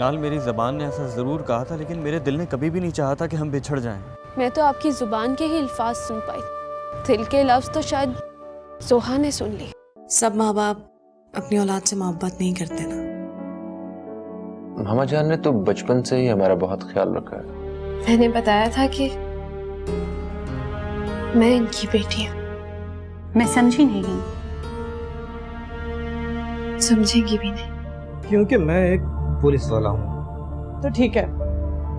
मिनाल, मेरी ज़बान ने ऐसा ज़रूर कहा था, लेकिन मेरे दिल ने कभी भी नहीं चाहा था कि हम बिछड़ जाएं। मैं तो आपकी ज़ुबान के ही अल्फाज सुन पाई, दिल के लफ्ज़ तो शायद जोहा ने सुन ली। सब माँ बाप अपनी औलाद से मोहब्बत नहीं करते ना। मामा जान ने तो बचपन से ही हमारा बहुत ख्याल रखा है। मैंने बताया था कि मैं इनकी बेटी हूँ। मैं समझी नहीं। समझेंगी भी नहीं। क्योंकि मैं एक पुलिस वाला हूँ। तो ठीक है,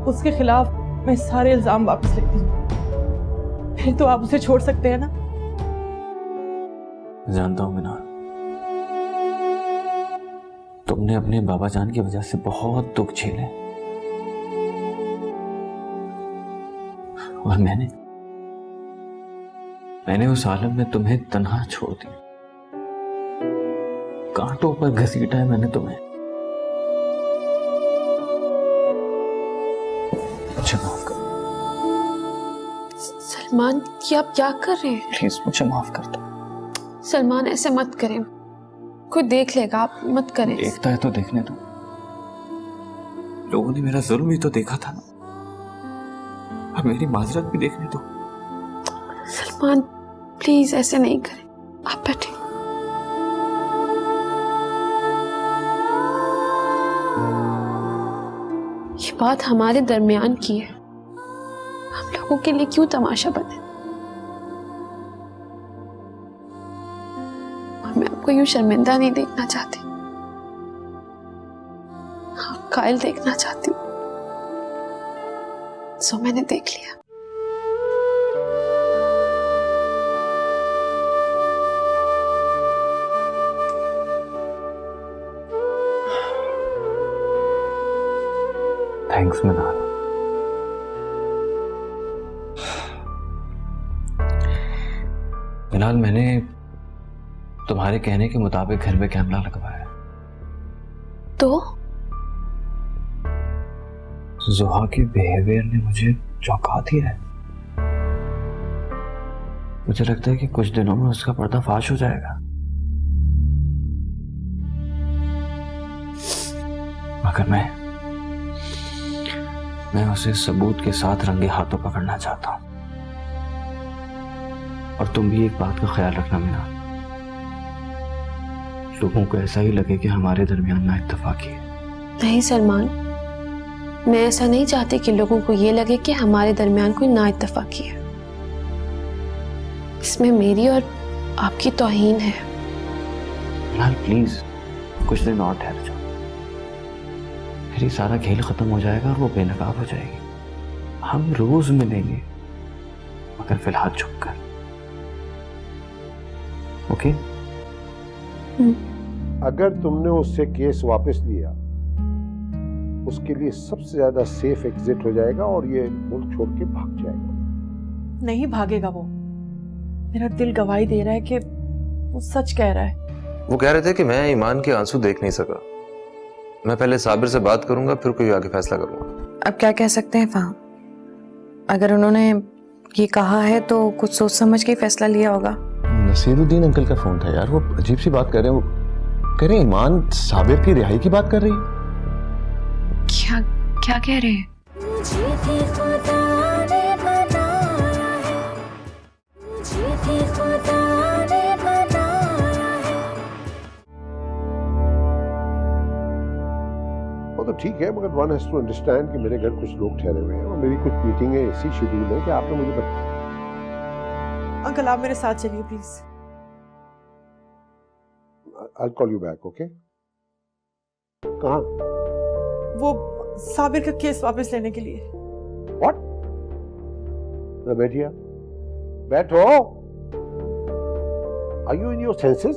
उसके खिलाफ मैं सारे इल्जाम वापस लेती हूँ। फिर तो आप उसे छोड़ सकते हैं ना। जानता हूँ मिनाल, तुमने अपने बाबा जान की वजह से बहुत दुख झेले, और मैंने उस आलम में तुम्हें तन्हा छोड़ दिया। कांटों पर घसीटा है मैंने तुम्हें। मुझे माफ कर। सलमान, क्या आप क्या कर रहे हैं? प्लीज मुझे माफ कर दो। सलमान, ऐसे मत करें, कोई देख लेगा, आप मत करें। देखता है तो देखने दो। लोगों ने मेरा जुल्म भी तो देखा था ना, अब मेरी माजरत भी देखने दो। सलमान प्लीज ऐसे नहीं करें, आप बैठे। ये बात हमारे दरमियान की है, हम लोगों के लिए क्यों तमाशा बने। और मैं आपको यूं शर्मिंदा नहीं देखना चाहती, हाँ कायल देखना चाहती हूँ। सो मैंने देख लिया। थैंक्स मिनाल। मिनाल, मैंने तुम्हारे कहने के मुताबिक घर में कैमरा लगवाया। तो जोहा के बिहेवियर ने मुझे चौंका दिया है। मुझे लगता है कि कुछ दिनों में उसका पर्दाफाश हो जाएगा। मगर मैं उसे सबूत के साथ रंगे हाथों पकड़ना चाहता हूं। और तुम भी एक बात का ख्याल रखना मिनाल, लोगों को ऐसा ही लगे कि हमारे दरमियान ना इत्तेफाकी है। नहीं सलमान, मैं ऐसा नहीं चाहती कि लोगों को ये लगे कि हमारे दरमियान कोई ना इत्तेफाकी है। इसमें मेरी और आपकी तौहीन है। मिनाल प्लीज कुछ दिन और ठहर जाओ, फिर ये सारा खेल खत्म हो जाएगा और वो बेनकाब हो जाएगी। हम रोज मिलेंगे, मगर फिलहाल चुप कर। ओके? अगर तुमने उससे केस वापस लिया, उसके लिए सबसे ज्यादा सेफ एग्जिट हो जाएगा और ये मुल्क छोड़ के भाग जाएगा। नहीं भागेगा वो, मेरा दिल गवाही दे रहा है कि वो सच कह रहा है। वो कह रहे थे कि मैं ईमान के आंसू देख नहीं सका। मैं पहले साबिर से बात करूंगा, फिर कोई आगे फैसला करूंगा। अब क्या कह सकते हैं फहम, अगर उन्होंने ये कहा है तो कुछ सोच समझ के फैसला लिया होगा। नसीरुद्दीन अंकल का फोन था यार, वो अजीब सी बात कर रहे हैं। वो कह रहे हैं ईमान साबिर की रिहाई की बात कर रही है। क्या क्या कह रहे हैं? वो तो ठीक है, मगर वन हैज टू अंडरस्टैंड कि मेरे घर कुछ लोग ठहरे हुए हैं और मेरी कुछ मीटिंगें ऐसी शेड्यूल है कि आपने मुझे अंकल आप मेरे साथ चलिए please. I'll call you back, okay? कहाँ? वो साबिर का केस वापस लेने के लिए। What? तो बैठिए, बैठो। Are you in your senses?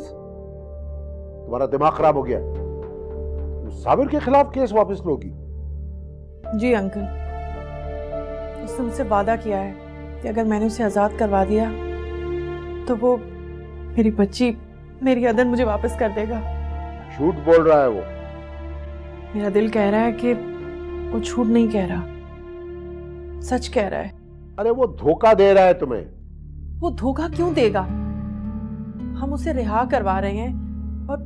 तुम्हारा दिमाग खराब हो गया। साबिर के खिलाफ केस वापस लोगी? जी अंकल, उसने मुझसे वादा किया है कि अगर मैंने उसे आजाद करवा दिया तो वो मेरी बच्ची, मेरी अदन मुझे वापस कर देगा। झूठ बोल रहा है वो। मेरा दिल कह रहा है कि वो झूठ नहीं कह रहा, सच कह रहा है। अरे वो धोखा दे रहा है तुम्हें। वो धोखा क्यों देगा? हम उसे रिहा करवा रहे हैं और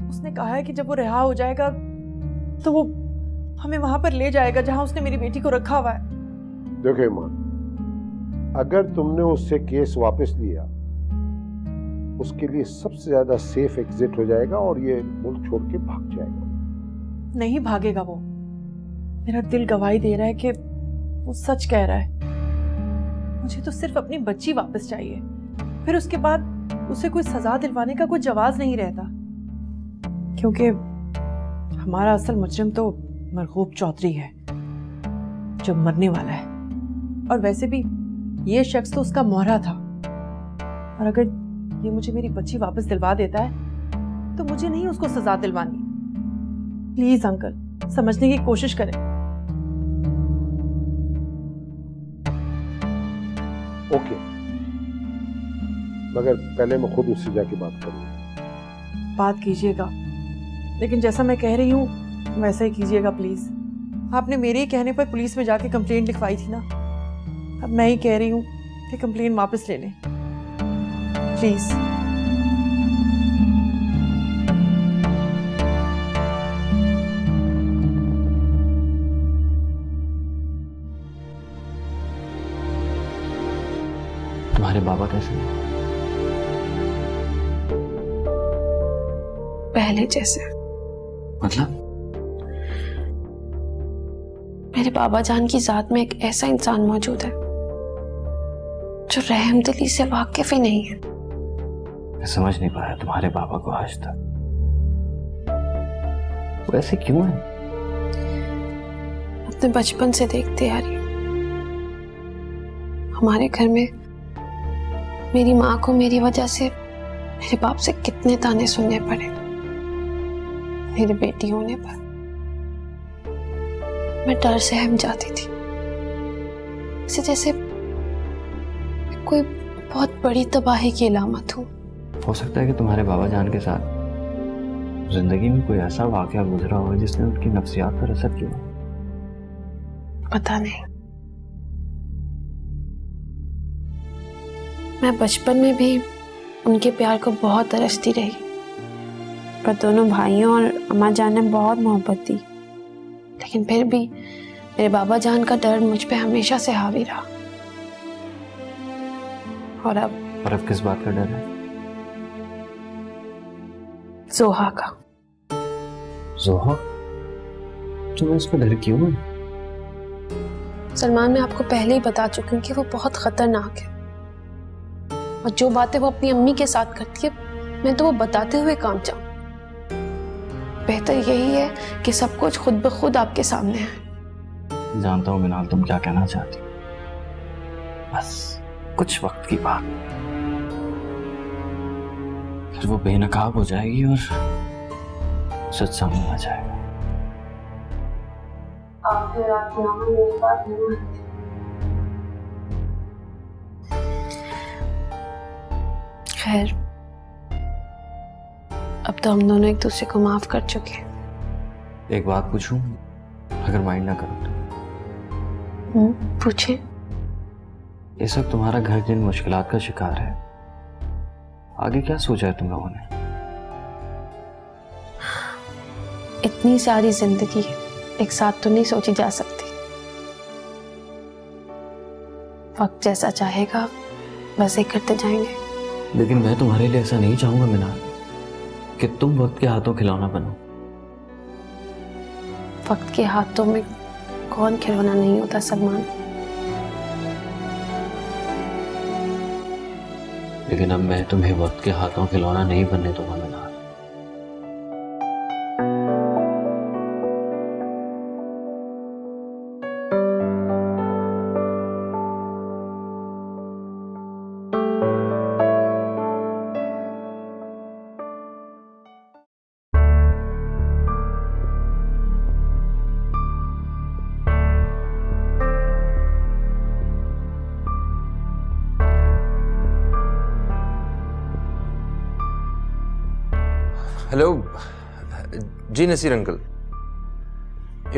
उसने कहा है कि जब वो रिहा हो जाएगा तो वो हमें वहां पर ले जाएगा जहां उसने मेरी बेटी को रखा हुआ है। देखो ईमान, अगर तुमने उससे केस वापस लिया, उसके लिए सबसे ज्यादा सेफ एग्जिट हो जाएगा और ये मुल्क छोड़ के भाग जाएगा। नहीं भागेगा वो। मेरा दिल गवाही दे रहा है कि वो सच कह रहा है। मुझे तो सिर्फ अपनी बच्ची वापस चाहिए, फिर उसके बाद उसे कोई सजा दिलवाने का कोई जवाब नहीं रहता, क्योंकि हमारा असल मुजरिम तो मरगूब चौधरी है जो मरने वाला है। और वैसे भी ये शख्स तो उसका मोहरा था, और अगर ये मुझे मेरी बच्ची वापस दिलवा देता है तो मुझे नहीं उसको सजा दिलवानी। प्लीज अंकल, समझने की कोशिश करें। ओके, मगर पहले मैं खुद उससे जाके बात करूंगा। बात कीजिएगा, लेकिन जैसा मैं कह रही हूँ वैसा ही कीजिएगा प्लीज। आपने मेरे ही कहने पर पुलिस में जाके कंप्लेंट लिखवाई थी ना, अब मैं ही कह रही हूँ कि कंप्लेंट वापस ले लें प्लीज। तुम्हारे बाबा कैसे हैं? पहले जैसे। मतलब? मेरे बाबा जान की जात में एक ऐसा इंसान मौजूद है जो रहमदिली से वाकिफ ही नहीं है। मैं समझ नहीं पाया तुम्हारे बाबा को आज तक। वो ऐसे क्यों है? अपने बचपन से देखते आ रही हूँ। हमारे घर में मेरी माँ को मेरी वजह से मेरे बाप से कितने ताने सुनने पड़े। मेरी बेटी होने पर मैं डर से हम जाती थी, जैसे कोई बहुत बड़ी तबाही की अलामत हो। हो सकता है कि तुम्हारे बाबा जान के साथ जिंदगी में कोई ऐसा वाकया गुजरा हो जिसने उनकी नफ्सियात पर असर किया। पता नहीं। मैं बचपन में भी उनके प्यार को बहुत तरसती रही, पर दोनों भाइयों और अम्मा जान ने बहुत मोहब्बत दी, लेकिन फिर भी मेरे बाबा जान का डर मुझ पे हमेशा से हावी रहा। और अब किस बात का डर है? जोहा का। जोहा? तुम्हें इसका डर क्यों है? सलमान, मैं आपको पहले ही बता चुकी हूँ कि वो बहुत खतरनाक है, और जो बातें वो अपनी अम्मी के साथ करती है मैं तो वो बताते हुए काम जाऊं। बेहतर यही है कि सब कुछ खुद ब खुद आपके सामने है। जानता हूं मिनाल तुम क्या कहना चाहती हो, बस कुछ वक्त की बात, फिर वो बेनकाब हो जाएगी और सच सामने आ जाएगा। मेरी बात नहीं। खैर, अब तो हम दोनों एक दूसरे को माफ कर चुके हैं। एक बात पूछूं, अगर माइंड ना करो तो? पूछे। इस वक्त तुम्हारा घर जिन मुश्किलात का शिकार है, आगे क्या सोचा है तुम लोगों ने? इतनी सारी जिंदगी एक साथ तो नहीं सोची जा सकती। वक्त जैसा चाहेगा वैसे करते जाएंगे। लेकिन मैं तुम्हारे लिए ऐसा नहीं चाहूंगा मिनाल कि तुम वक्त के हाथों खिलौना बनो। वक्त के हाथों में कौन खिलौना नहीं होता सलमान। लेकिन अब मैं तुम्हें वक्त के हाथों खिलौना नहीं बनने दूंगा मिनाल। हेलो जी, नसीर अंकल,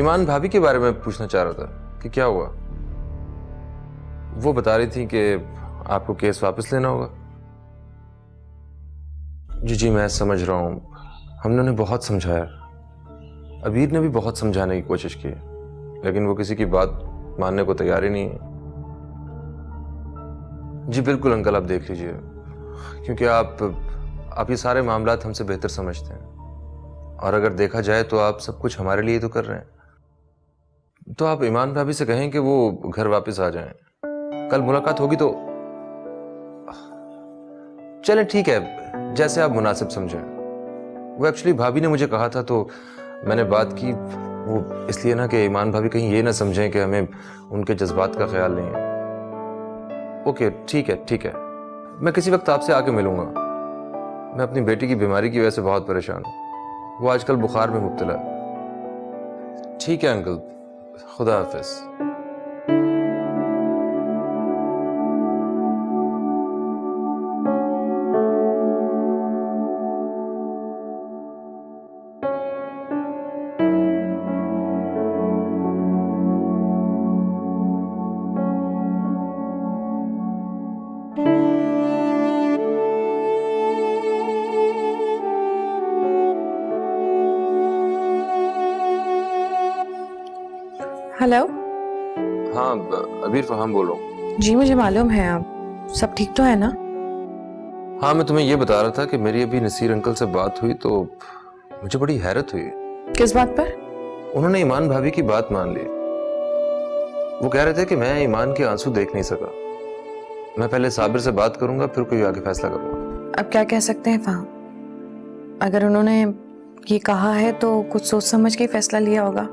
ईमान भाभी के बारे में पूछना चाह रहा था कि क्या हुआ। वो बता रही थी कि आपको केस वापस लेना होगा। जी जी, मैं समझ रहा हूँ, हमने उन्हें बहुत समझाया, अबीर ने भी बहुत समझाने की कोशिश की, लेकिन वो किसी की बात मानने को तैयार ही नहीं है। जी बिल्कुल अंकल, आप देख लीजिए, क्योंकि आप ये सारे मामलात हमसे बेहतर समझते हैं, और अगर देखा जाए तो आप सब कुछ हमारे लिए तो कर रहे हैं। तो आप ईमान भाभी से कहें कि वो घर वापस आ जाएं। कल मुलाकात होगी तो चलें, ठीक है, जैसे आप मुनासिब समझें। वो एक्चुअली भाभी ने मुझे कहा था तो मैंने बात की, वो इसलिए ना कि ईमान भाभी कहीं ये ना समझें कि हमें उनके जज्बात का ख्याल नहीं है। ओके, ठीक है, ठीक है, मैं किसी वक्त आपसे आके मिलूंगा। मैं अपनी बेटी की बीमारी की वजह से बहुत परेशान हूँ, वो आजकल बुखार में मुब्तला है। ठीक है अंकल, खुदा हाफिज। हेलो। हाँ अबीर फहाम बोल रहा हूँ। जी मुझे मालूम है, आप सब ठीक तो है ना? हाँ, मैं तुम्हें ये बता रहा था कि मेरी अभी नसीर अंकल से बात हुई तो मुझे बड़ी हैरत हुई। किस बात पर? उन्होंने ईमान भाभी की बात मान ली। वो कह रहे थे कि मैं ईमान के आंसू देख नहीं सका। मैं पहले साबिर से बात करूंगा, फिर कोई आगे फैसला करूंगा। अब क्या कह सकते हैं फहाम, अगर उन्होंने ये कहा है तो कुछ सोच समझ के ही फैसला लिया होगा।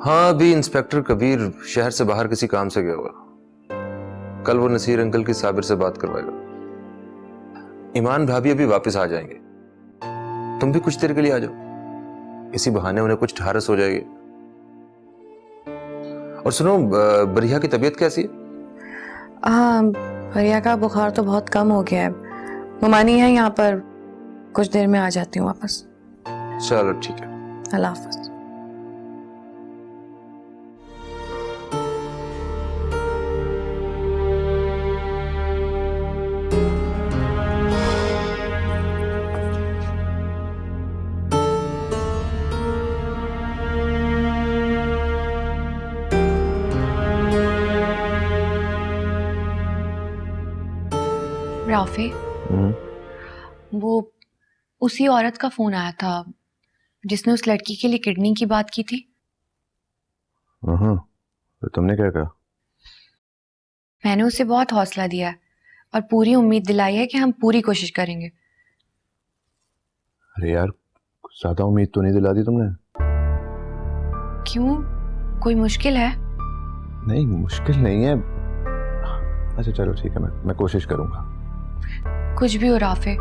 हाँ, अभी इंस्पेक्टर कबीर शहर से बाहर किसी काम से गया होगा। कल वो नसीर अंकल की साबिर से बात करवाएगा। ईमान भाभी अभी वापस आ जाएंगे, तुम भी कुछ देर के लिए आ जाओ, इसी बहाने उन्हें कुछ ढारस हो जाएगी। और सुनो, बरिया की तबीयत कैसी है? हाँ, बरिया का बुखार तो बहुत कम हो गया है, गुमानी है यहाँ पर, कुछ देर में आ जाती हूँ वापस। चलो ठीक है, अल्लाह हाफ़िज़। राफे, वो उसी औरत का फोन आया था जिसने उस लड़की के लिए किडनी की बात की थी। तो तुमने क्या कहा? मैंने उसे बहुत हौसला दिया और पूरी उम्मीद दिलाई है कि हम पूरी कोशिश करेंगे। अरे यार, ज्यादा उम्मीद तो नहीं दिला दी तुमने। क्यों, कोई मुश्किल है? नहीं, मुश्किल नहीं है। अच्छा चलो ठीक है, मैं कोशिश करूंगा। कुछ भी हो राफे,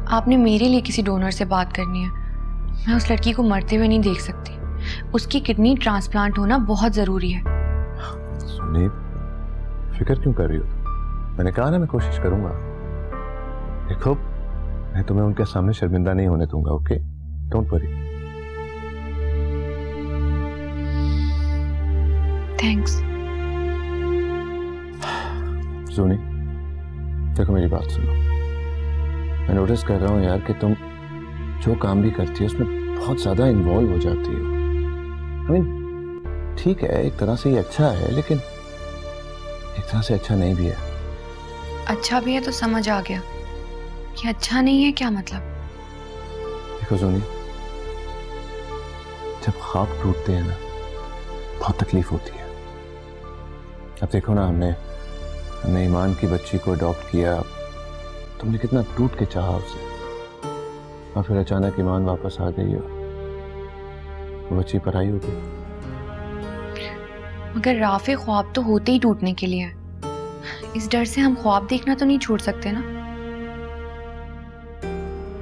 आपने मेरे लिए किसी डोनर से बात करनी है। मैं उस लड़की को मरते हुए नहीं देख सकती। उसकी किडनी ट्रांसप्लांट होना बहुत जरूरी है। सुनी, फिक्र क्यों कर रही हो? मैंने कहा ना मैं कोशिश करूंगा। देखो, मैं तुम्हें उनके सामने शर्मिंदा नहीं होने दूंगा। Okay, don't worry. थैंक्स। सुनी, देखो मेरी बात सुनो। मैं नोटिस कर रहा हूँ यार कि तुम जो काम भी करती हो उसमें बहुत ज्यादा इन्वॉल्व हो जाती हो। I mean, ठीक है, एक तरह से ये अच्छा है, लेकिन एक तरह से अच्छा नहीं भी है। अच्छा भी है तो समझ आ गया कि अच्छा नहीं है क्या मतलब? देखो सोनी, जब ख्वाब टूटते हैं ना, बहुत तकलीफ होती है। अब देखो ना, हमने ईमान की बच्ची को अडॉप्ट किया, तुमने कितना टूट के चाहा उसे, और फिर अचानक ईमान वापस आ गई और वो बच्ची पराई हो गई। मगर राफे, ख्वाब तो होते ही टूटने के लिए है। इस डर से हम ख्वाब देखना तो नहीं छोड़ सकते ना।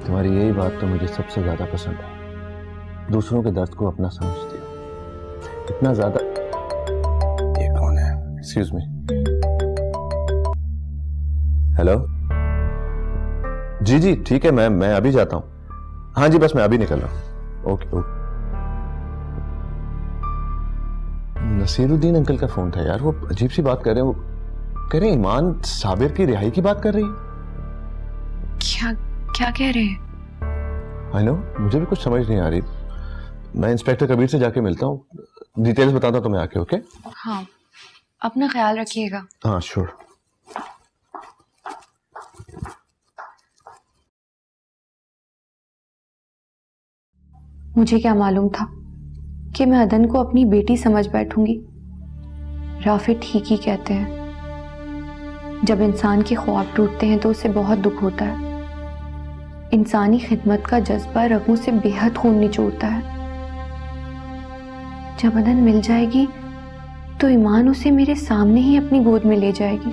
तुम्हारी यही बात तो मुझे सबसे ज्यादा पसंद है, दूसरों के दर्द को अपना समझती हो इतना ज्यादा। ये कौन है? Excuse me. हेलो। जी जी ठीक है, मैं अभी जाता हूँ। हाँ जी, बस मैं अभी निकल रहा हूँ। Okay okay. नसीरुद्दीन अंकल का फोन था यार, वो अजीब सी बात कर रहे हैं। वो कह रहे हैं ईमान साबिर की रिहाई की बात कर रही है। क्या क्या कह रहे हैं? आई नो, मुझे भी कुछ समझ नहीं आ रही। मैं इंस्पेक्टर कबीर से जाके मिलता हूँ, डिटेल्स बताता हूँ तुम्हें आके। ओके? हाँ, अपना ख्याल रखिएगा। हाँ श्योर। मुझे क्या मालूम था कि मैं अदन को अपनी बेटी समझ बैठूंगी। राफे ठीक ही कहते हैं, जब इंसान के ख्वाब टूटते हैं तो उसे बहुत दुख होता है। इंसानी खिदमत का जज्बा रगों से बेहद खून निचोड़ता है। जब अदन मिल जाएगी तो ईमान उसे मेरे सामने ही अपनी गोद में ले जाएगी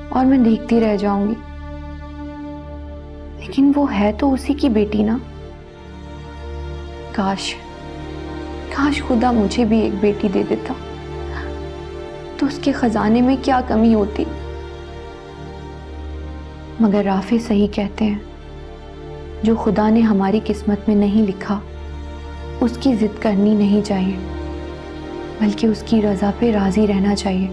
और मैं देखती रह जाऊंगी। लेकिन वो है तो उसी की बेटी ना। काश खुदा मुझे भी एक बेटी दे देता तो उसके खजाने में क्या कमी होती। मगर राफे सही कहते हैं, जो खुदा ने हमारी किस्मत में नहीं लिखा उसकी जिद करनी नहीं चाहिए, बल्कि उसकी रजा पे राजी रहना चाहिए।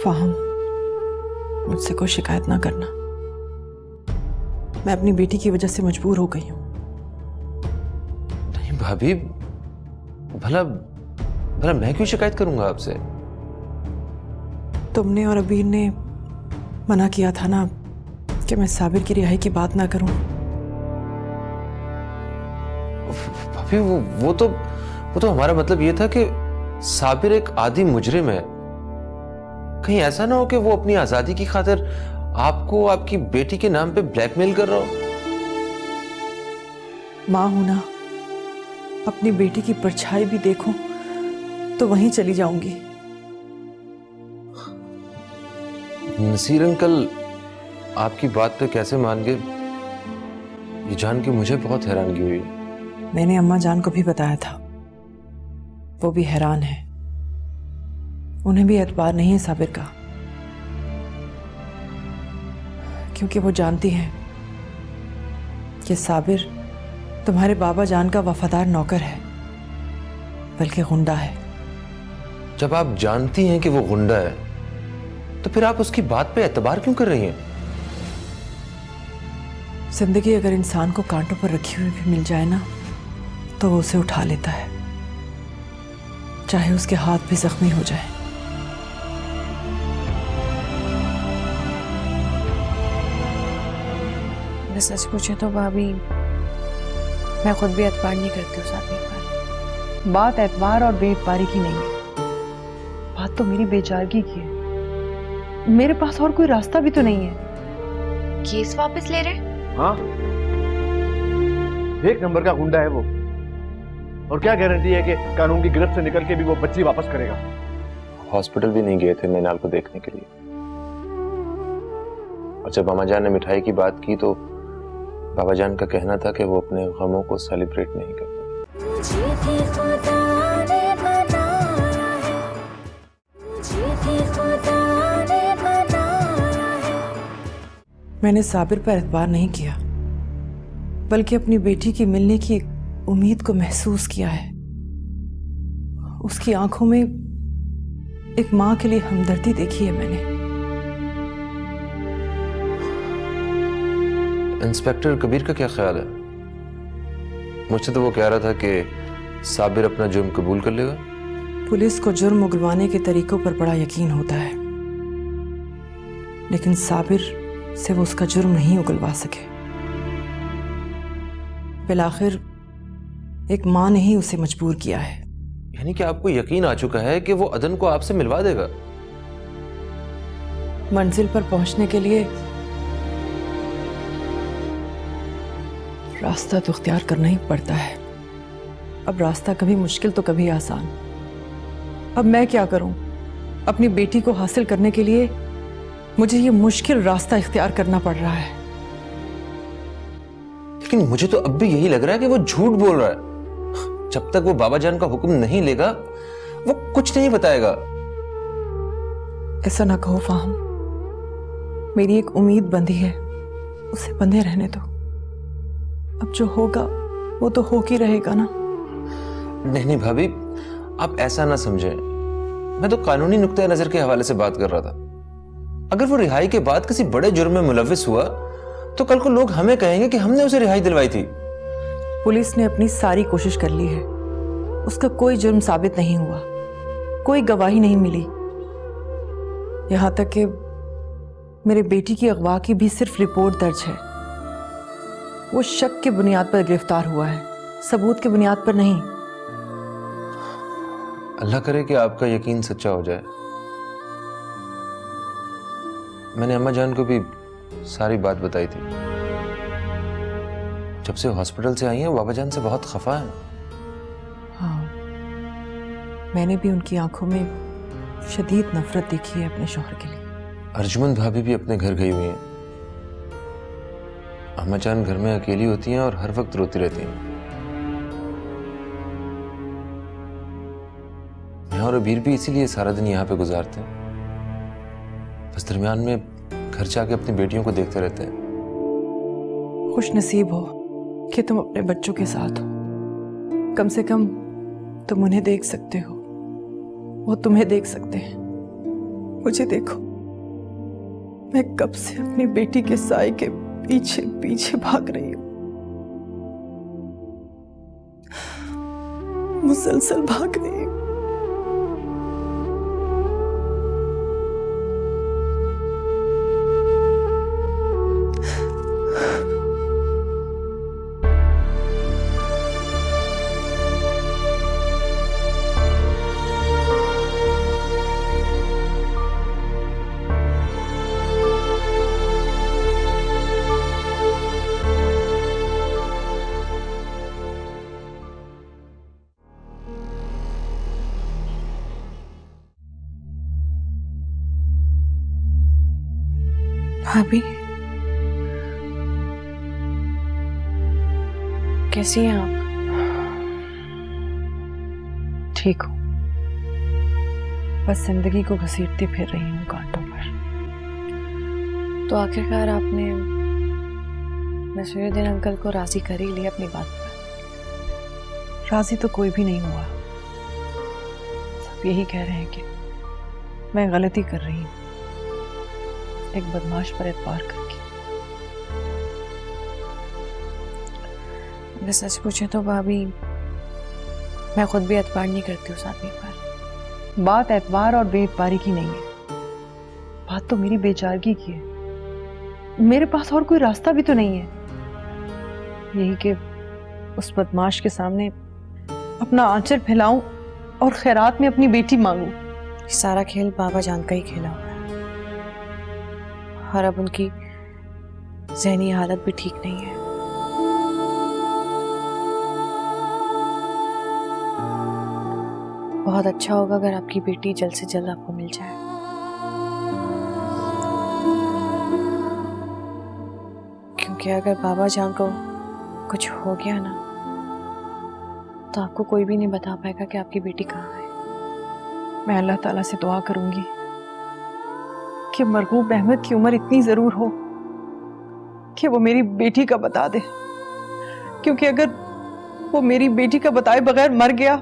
फाहम, मुझसे कोई शिकायत ना करना। मैं अपनी बेटी की वजह से मजबूर हो गई हूँ। नहीं भाभी, भला मैं क्यों शिकायत करूंगा आपसे? तुमने और अबीर ने मना किया था ना कि मैं साबिर की रिहाई की बात ना करूं। भाभी वो तो हमारा मतलब ये था कि साबिर एक आदी मुजरिम है। कहीं ऐसा ना हो कि वो अपनी आजादी की खातिर आपको आपकी बेटी के नाम पे ब्लैकमेल कर रहा हो। मां हूं ना, अपनी बेटी की परछाई भी देखूं तो वहीं चली जाऊंगी। नसीर अंकल आपकी बात पे कैसे मान गए, ये जान के मुझे बहुत हैरानगी हुई। मैंने अम्मा जान को भी बताया था, वो भी हैरान है। उन्हें भी एतबार नहीं है साबिर का, क्योंकि वो जानती हैं कि साबिर तुम्हारे बाबा जान का वफादार नौकर है, बल्कि गुंडा है। जब आप जानती हैं कि वो गुंडा है तो फिर आप उसकी बात पे एतबार क्यों कर रही हैं? जिंदगी अगर इंसान को कांटों पर रखी हुई भी मिल जाए ना, तो वो उसे उठा लेता है, चाहे उसके हाथ भी जख्मी हो जाए। सच पूछे तो भाभी, मैं खुद भी एतबार नहीं करती हूँ साबिर पर। बात एतबार और बेएतबारी की नहीं है, बात तो मेरी बेचारगी की है। मेरे पास और कोई रास्ता भी तो नहीं है। केस वापस ले रहे? हाँ, एक नंबर का गुंडा है वो, और क्या गारंटी है कि कानून की गिरफ्त से निकल के भी वो बच्ची वापस करेगा। हॉस्पिटल भी नहीं गए थे नैनाल को देखने के लिए, और जब अम्मा जान ने मिठाई की बात की तो बाबा जान का कहना था कि वो अपने गमों को सेलिब्रेट नहीं करते। मैंने साबिर पर एतबार नहीं किया, बल्कि अपनी बेटी की मिलने की उम्मीद को महसूस किया है। उसकी आंखों में एक मां के लिए हमदर्दी देखी है मैंने। इंस्पेक्टर कबीर का क्या ख्याल है? मुझसे तो वो कह रहा था कि साबिर अपना जुर्म कबूल कर लेगा। पुलिस को जुर्म उगलवाने के तरीकों पर बड़ा यकीन होता है, लेकिन साबिर से वो उसका जुर्म नहीं उगलवा सके। बिलाखिर एक मां ने ही उसे मजबूर किया है। यानी कि आपको यकीन आ चुका है कि वो अदन को आपसे मिलवा देगा? मंजिल पर पहुंचने के लिए रास्ता तो इख्तियार करना ही पड़ता है। अब रास्ता कभी मुश्किल तो कभी आसान। अब मैं क्या करूं? अपनी बेटी को हासिल करने के लिए मुझे ये मुश्किल रास्ता इख्तियार करना पड़ रहा है। लेकिन मुझे तो अब भी यही लग रहा है कि वो झूठ बोल रहा है। जब तक वो बाबा जान का हुक्म नहीं लेगा वो कुछ नहीं बताएगा। ऐसा ना कहो फाहम, मेरी एक उम्मीद बंधी है, उसे बंधे रहने दो। अब जो होगा वो तो हो ही रहेगा ना। नहीं भाभी, आप ऐसा ना समझें। मैं तो कानूनी नुक्ते नजर के हवाले से बात कर रहा था। अगर वो रिहाई के बाद किसी बड़े जुर्म में मुलविस हुआ तो कल को लोग हमें कहेंगे कि हमने उसे रिहाई दिलवाई थी। पुलिस ने अपनी सारी कोशिश कर ली है, उसका कोई जुर्म साबित नहीं हुआ, कोई गवाही नहीं मिली। यहां तक कि मेरे बेटी की अगवा की भी सिर्फ रिपोर्ट दर्ज है। वो शक के बुनियाद पर गिरफ्तार हुआ है, सबूत के बुनियाद पर नहीं। अल्लाह करे कि आपका यकीन सच्चा हो जाए। मैंने अम्मा जान को भी सारी बात बताई थी। जब से हॉस्पिटल से आई हैं बाबा जान से बहुत खफा है। हाँ, मैंने भी उनकी आंखों में शदीद नफरत देखी है अपने शौहर के लिए। अर्जुमंद भाभी भी अपने घर गई हुई हैं। अम्मा जान घर में अकेली होती हैं और हर वक्त रोती रहती हैं। मैं और अबीर भी इसीलिए सारा दिन यहाँ पे गुजारते हैं। बस दरमियान में घर जाके अपनी बेटियों को देखते रहते हैं। खुश नसीब हो कि तुम अपने बच्चों के साथ हो। कम से कम तुम उन्हें देख सकते हो, वो तुम्हें देख सकते हैं। मुझे देखो, मैं कब से अपनी बेटी के साए के पीछे पीछे भाग रही हूं, मुसलसल भाग रही हूं। भाभी कैसी हैं आप? ठीक हूं, बस जिंदगी को घसीटती फिर रही हूं कांटों पर। तो आखिरकार आपने नसीरुद्दीन अंकल को राजी कर ही लिया अपनी बात पर? राजी तो कोई भी नहीं हुआ। सब यही कह रहे हैं कि मैं गलती कर रही हूं, एक बदमाश पर एतबार करके। अगर सच पूछे तो भाभी मैं खुद भी एतबार नहीं करती उस आदमी पर। बात एतबार और बेएतबारी की नहीं है, बात तो मेरी बेचारगी की है। मेरे पास और कोई रास्ता भी तो नहीं है, यही कि उस बदमाश के सामने अपना आंचल फैलाऊं और खैरात में अपनी बेटी मांगूं। सारा खेल बाबा जान का ही खेला हुआ है और अब उनकी ज़हनी हालत भी ठीक नहीं है। बहुत अच्छा होगा अगर आपकी बेटी जल्द से जल्द आपको मिल जाए। क्योंकि अगर बाबा जान को कुछ हो गया ना तो आपको कोई भी नहीं बता पाएगा कि आपकी बेटी कहाँ है। मैं अल्लाह ताला से दुआ करूंगी कि मरगूब अहमद की उम्र इतनी जरूर हो कि वो मेरी बेटी का बता दे, क्योंकि अगर वो मेरी बेटी का बताए बगैर मर गया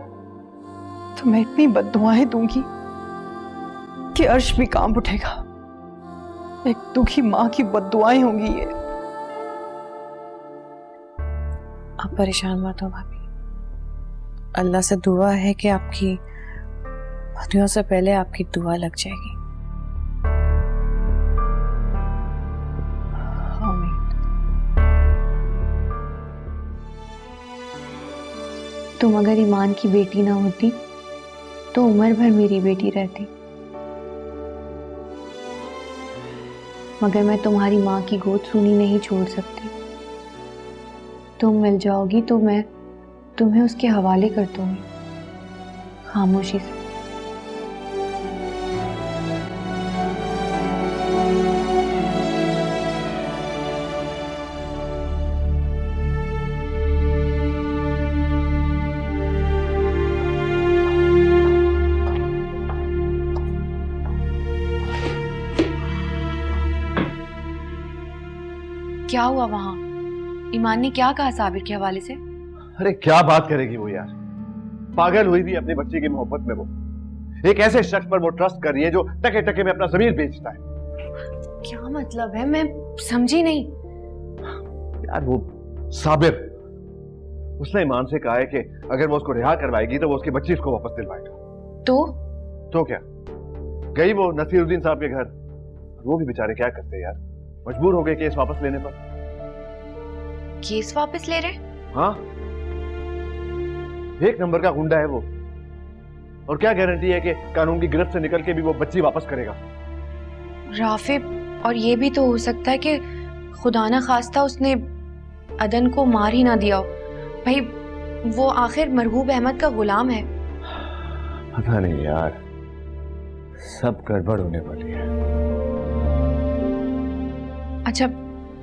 तो मैं इतनी बद्दुआएं दूंगी कि अर्श भी कांप उठेगा। एक दुखी मां की बद्दुआएं होंगी ये। आप परेशान मत हो भाभी, अल्लाह से दुआ है कि आपकी बदियों से पहले आपकी दुआ लग जाएगी। तुम अगर ईमान की बेटी ना होती तो उम्र भर मेरी बेटी रहती, मगर मैं तुम्हारी माँ की गोद सूनी नहीं छोड़ सकती। तुम मिल जाओगी तो मैं तुम्हें उसके हवाले कर दूंगी खामोशी से। क्या हुआ वहां? ईमान ने क्या कहा साबिर के हवाले से? अरे क्या बात करेगी वो यार, पागल हुई थी अपने बच्चे की मोहब्बत में। वो एक ऐसे शख्स पर वो ट्रस्ट कर रही है जो टके टके में अपना जमीर बेचता है। क्या मतलब है, मैं समझी नहीं। यार वो साबिर, उसने ईमान से कहा है कि अगर वो उसको रिहा करवाएगी तो वो उसकी बच्ची उसको वापस दिलवाएगा। तो क्या गई वो नसीरुद्दीन साहब के घर, वो भी बेचारे क्या करते यार, मजबूर हो गए केस वापस लेने पर। केस वापस ले रहे? हाँ, एक नंबर का गुंडा है वो, और क्या गारंटी है कि कानून की गिरफ्त से निकल के भी वो बच्ची वापस करेगा। राफे, और ये भी तो हो सकता है कि खुदा ना खास्ता उसने अदन को मार ही ना दिया हो। भाई वो आखिर मरगूब अहमद का गुलाम है। पता नहीं यार, सब गड़बड़ होने वाली है। अच्छा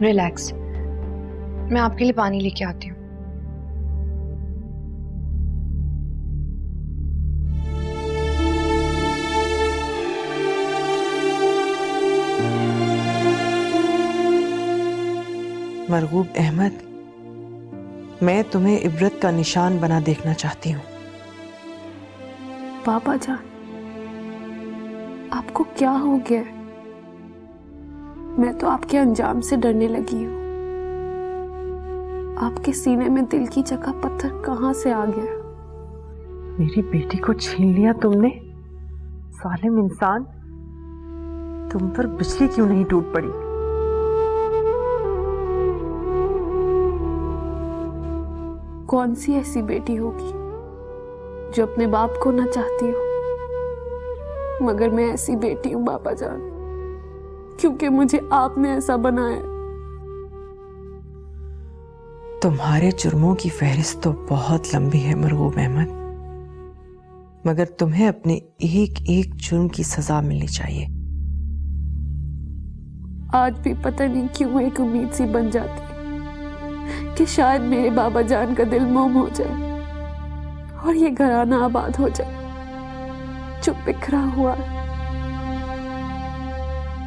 रिलैक्स, मैं आपके लिए पानी लेके आती हूँ। मरगूब अहमद, मैं तुम्हें इबरत का निशान बना देखना चाहती हूँ। पापा जान, आपको क्या हो गया है? मैं तो आपके अंजाम से डरने लगी हूँ। आपके सीने में दिल की जगह पत्थर कहाँ से आ गया? मेरी बेटी को छीन लिया तुमने, सालिम इंसान। तुम पर बिजली क्यों नहीं टूट पड़ी? कौन सी ऐसी बेटी होगी जो अपने बाप को ना चाहती हो? मगर मैं ऐसी बेटी हूं बाबा जान, क्योंकि मुझे आपने ऐसा बनाया। तुम्हारे जुर्मों की फहरिस्त तो बहुत लंबी है मरगूब अहमद, मगर तुम्हें अपने एक एक जुर्म की सजा मिलनी चाहिए। आज भी पता नहीं क्यों एक उम्मीद सी बन जाती है कि शायद मेरे बाबा जान का दिल मोम हो जाए और ये घराना आबाद हो जाए जो बिखरा हुआ है।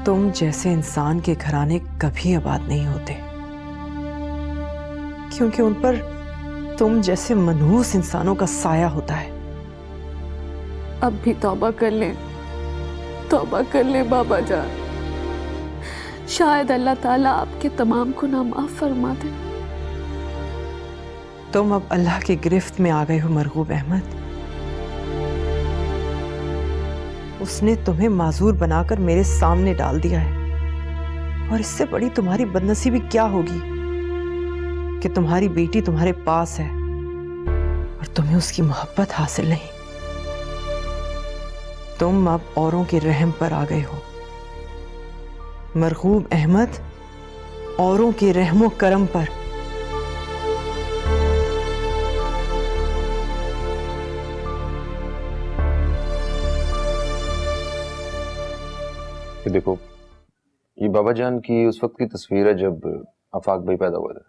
तुम जैसे इंसान के घराने कभी आबाद नहीं होते, क्योंकि उन पर तुम जैसे मनहूस इंसानों का साया होता है। अब भी तौबा कर लें बाबा जान, शायद अल्लाह ताला आपके तमाम गुनाह माफ फरमा दे। तुम अब अल्लाह की गिरफ्त में आ गए हो मरगूब अहमद। उसने तुम्हें माजूर बनाकर मेरे सामने डाल दिया है, और इससे बड़ी तुम्हारी बदनसीबी क्या होगी कि तुम्हारी बेटी तुम्हारे पास है और तुम्हें उसकी मोहब्बत हासिल नहीं। तुम अब औरों के रहम पर आ गए हो मरगूब अहमद, औरों के रहमो करम पर। देखो, ये बाबा जान की उस वक्त की तस्वीर है जब आफाक भाई पैदा हुआ था।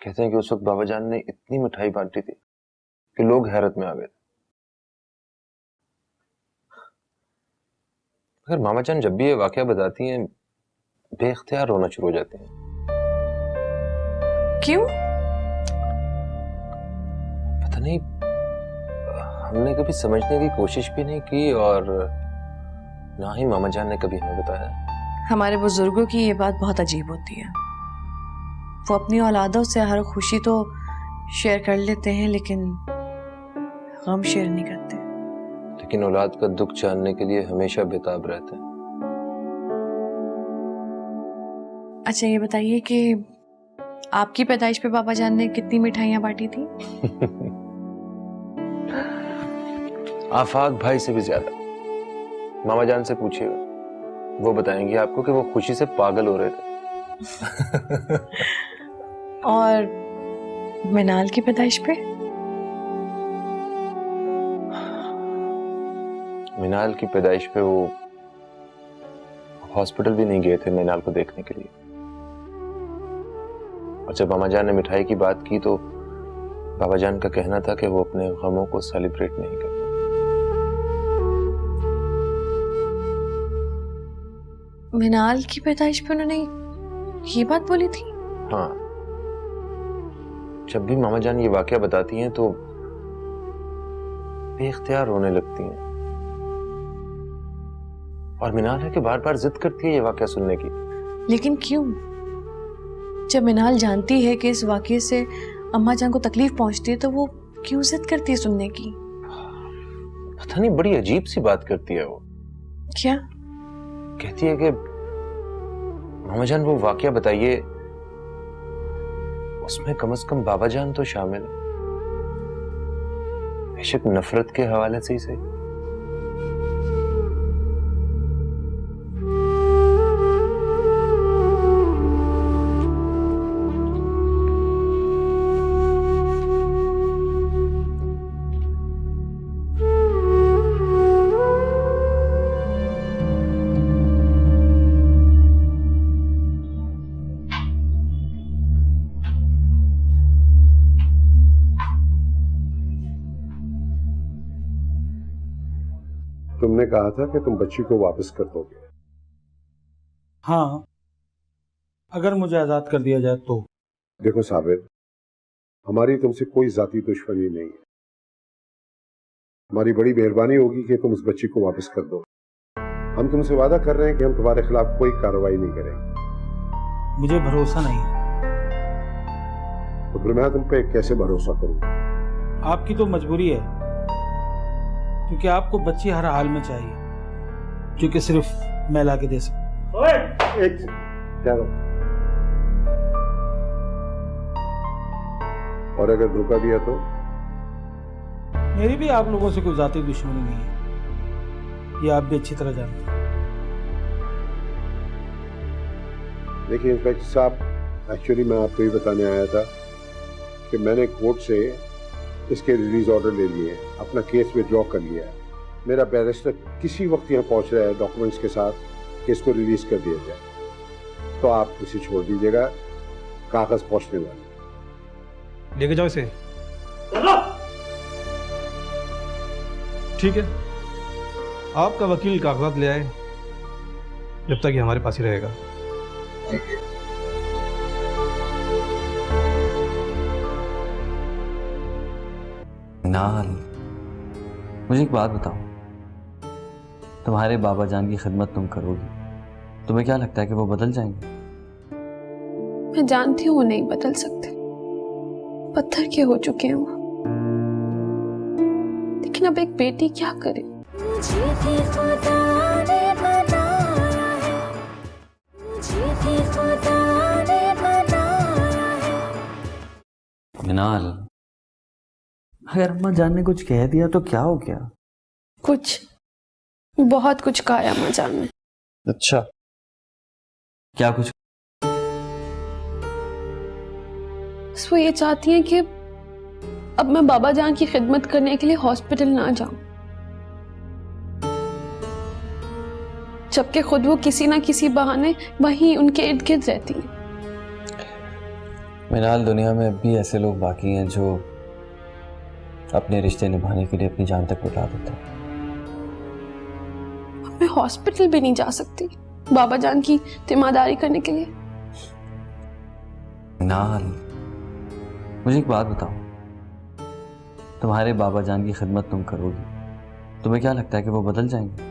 कहते हैं कि उस वक्त बाबा जान ने इतनी मिठाई बांटी थी कि लोग हैरत में आ गए थे। अगर मामा जान जब भी ये वाकया बताती हैं, बेख्तियार रोना शुरू हो जाते हैं। क्यों? पता नहीं, हमने कभी समझने की कोशिश भी नहीं की और ना ही मामा जान ने कभी हमें बताया। हमारे बुजुर्गों की ये बात बहुत अजीब होती है। वो अपनी औलादों से हर खुशी तो शेयर कर लेते हैं, लेकिन गम शेयर नहीं करते। लेकिन औलाद का दुख जानने के लिए हमेशा बेताब रहते हैं। अच्छा ये बताइए कि आपकी पैदाइश पे बाबा जान ने कितनी मिठाइयाँ बांटी थी? आफाक भाई से भी ज्यादा। मामा जान से पूछिएगा, वो बताएंगे आपको कि वो खुशी से पागल हो रहे थे। और मिनाल की पैदाइश पे? मिनाल की पैदाइश पे वो हॉस्पिटल भी नहीं गए थे मिनाल को देखने के लिए। और जब मामा जान ने मिठाई की बात की तो बाबा जान का कहना था कि वो अपने गमों को सेलिब्रेट नहीं करते। मिनाल की पैदाइश पे उन्होंने ये बात बोली थी? हाँ, जब भी मामा जान ये वाकया बताती हैं तो बेख्तियार रोने लगती हैं। और मिनाल है कि बार बार जिद करती है ये वाकया सुनने की। लेकिन क्यों? जब मिनाल जानती है कि इस वाकये से अम्मा जान को तकलीफ पहुंचती है तो वो क्यों जिद करती है सुनने की? पता नहीं, बड़ी अजीब सी बात करती है वो। क्या? कहती है कि मामा जान वो वाकया बताइए, उसमें कम से कम बाबा जान तो शामिल है, बेशक नफरत के हवाले से ही सही। तुमने कहा था कि तुम बच्ची को वापस कर दोगे। हाँ, अगर मुझे आज़ाद कर दिया जाए तो। देखो साबिर, हमारी तुमसे कोई जाती दुश्मनी नहीं है। हमारी बड़ी मेहरबानी होगी कि तुम उस बच्ची को वापस कर दो। हम तुमसे वादा कर रहे हैं कि हम तुम्हारे खिलाफ कोई कार्रवाई नहीं करेंगे। मुझे भरोसा नहीं है। तो फिर मैं तुम पे कैसे भरोसा करूं? आपकी तो मजबूरी है, क्योंकि आपको बच्ची हर हाल में चाहिए, जो कि सिर्फ मैं ला के दे सकूं। एक चलो। और अगर धोखा दिया तो? मेरी भी आप लोगों से कोई जाती दुश्मनी नहीं है, ये आप भी अच्छी तरह जानते हैं। देखिए इंस्पेक्टर साहब, एक्चुअली मैं आपको ये बताने आया था कि मैंने कोर्ट से इसके रिलीज ऑर्डर ले लिए, अपना केस विड्रॉ कर लिया है। मेरा बैरिस्टर किसी वक्त यहाँ पहुँच रहा है डॉक्यूमेंट्स के साथ कि इसको रिलीज कर दिया जाए, तो आप इसे छोड़ दीजिएगा, कागज पहुँचने वाले। लेके जाओ इसे। ठीक है, आपका वकील कागजात ले आए, जब तक ये हमारे पास ही रहेगा। मिनाल, मुझे एक बात बताओ, तुम्हारे बाबा जान की खिदमत तुम करोगी, तुम्हें क्या लगता है कि वो बदल जाएंगे? मैं जानती हूँ वो नहीं बदल सकते, पत्थर के हो चुके हैं वो। लेकिन अब एक बेटी क्या करे? मिनाल, अगर अम्मा जान ने कुछ कह दिया तो क्या हो गया? कुछ, बहुत कुछ कहा है अम्मा जान ने। अच्छा, क्या कुछ? वो ये चाहती है कि अब मैं बाबा जान की खिदमत करने के लिए हॉस्पिटल ना जाऊं, जबकि खुद वो किसी ना किसी बहाने वहीं उनके इर्द गिर्द रहती है। मिनाल, दुनिया में अब भी ऐसे लोग बाकी हैं जो अपने रिश्ते निभाने के लिए अपनी जान तक लुटा देते हैं। अब मैं हॉस्पिटल भी नहीं जा सकती बाबा जान की तीमारदारी करने के लिए। मिनाल, मुझे एक बात बताओ, तुम्हारे बाबा जान की खिदमत तुम करोगी, तुम्हें क्या लगता है कि वो बदल जाएंगे?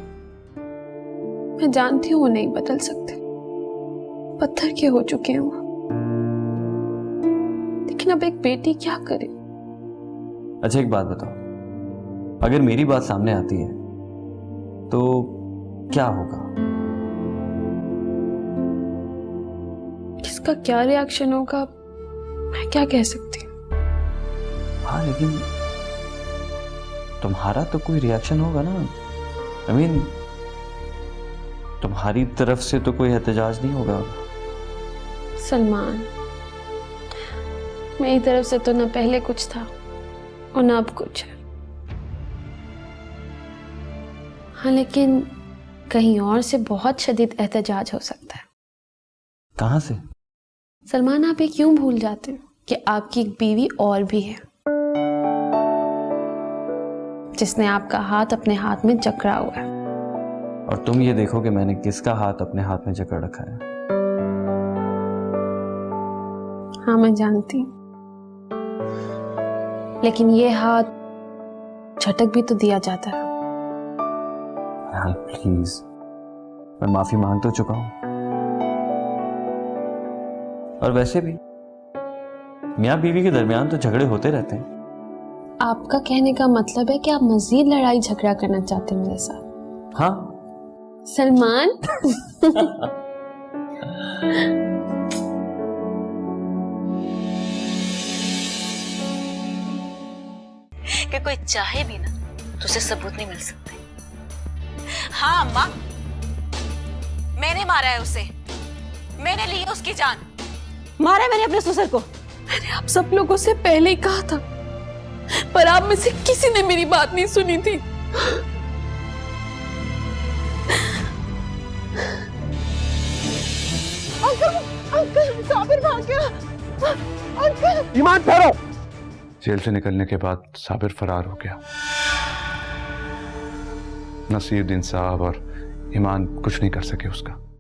मैं जानती हूँ वो नहीं बदल सकते, पत्थर के हो चुके हैं वो। लेकिन अब एक बेटी क्या करे? अच्छा, एक बात बताओ, अगर मेरी बात सामने आती है तो क्या होगा? इसका क्या रिएक्शन होगा मैं क्या कह सकती हूँ। हाँ, लेकिन तुम्हारा तो कोई रिएक्शन होगा ना। I mean, तुम्हारी तरफ से तो कोई एहतजाज नहीं होगा। सलमान, मेरी तरफ से तो ना पहले कुछ था और ना अब कुछ है। हाँ, लेकिन कहीं और से बहुत शदीद एहतजाज हो सकता है। कहाँ से? सलमान, आप ये क्यों भूल जाते हैं कि आपकी एक बीवी और भी है, जिसने आपका हाथ अपने हाथ में जकड़ा हुआ है। और तुम ये देखो कि मैंने किसका हाथ अपने हाथ में जकड़ रखा है। हाँ, मैं जानती हूँ, लेकिन ये हाथ झटक भी तो दिया जाता है। हाँ प्लीज, मैं माफी मांग तो चुका हूं। और वैसे भी मियाँ बीवी के दरमियान तो झगड़े होते रहते हैं। आपका कहने का मतलब है कि आप मजीद लड़ाई झगड़ा करना चाहते हैं मेरे साथ? हाँ। सलमान। कि कोई चाहे भी ना तो उसे सबूत नहीं मिल सकते। हाँ अम्मा, मैंने मारा है उसे, मैंने ली है उसकी जान। मारा है मैंने अपने ससुर को। मैंने आप सब लोगों से पहले ही कहा था, पर आप में से किसी ने मेरी बात नहीं सुनी थी। अंकल साबिर भाग गया। अंकल ईमान ठहरो। जेल से निकलने के बाद साबिर फरार हो गया। नसीरुद्दीन साहब और ईमान कुछ नहीं कर सके उसका।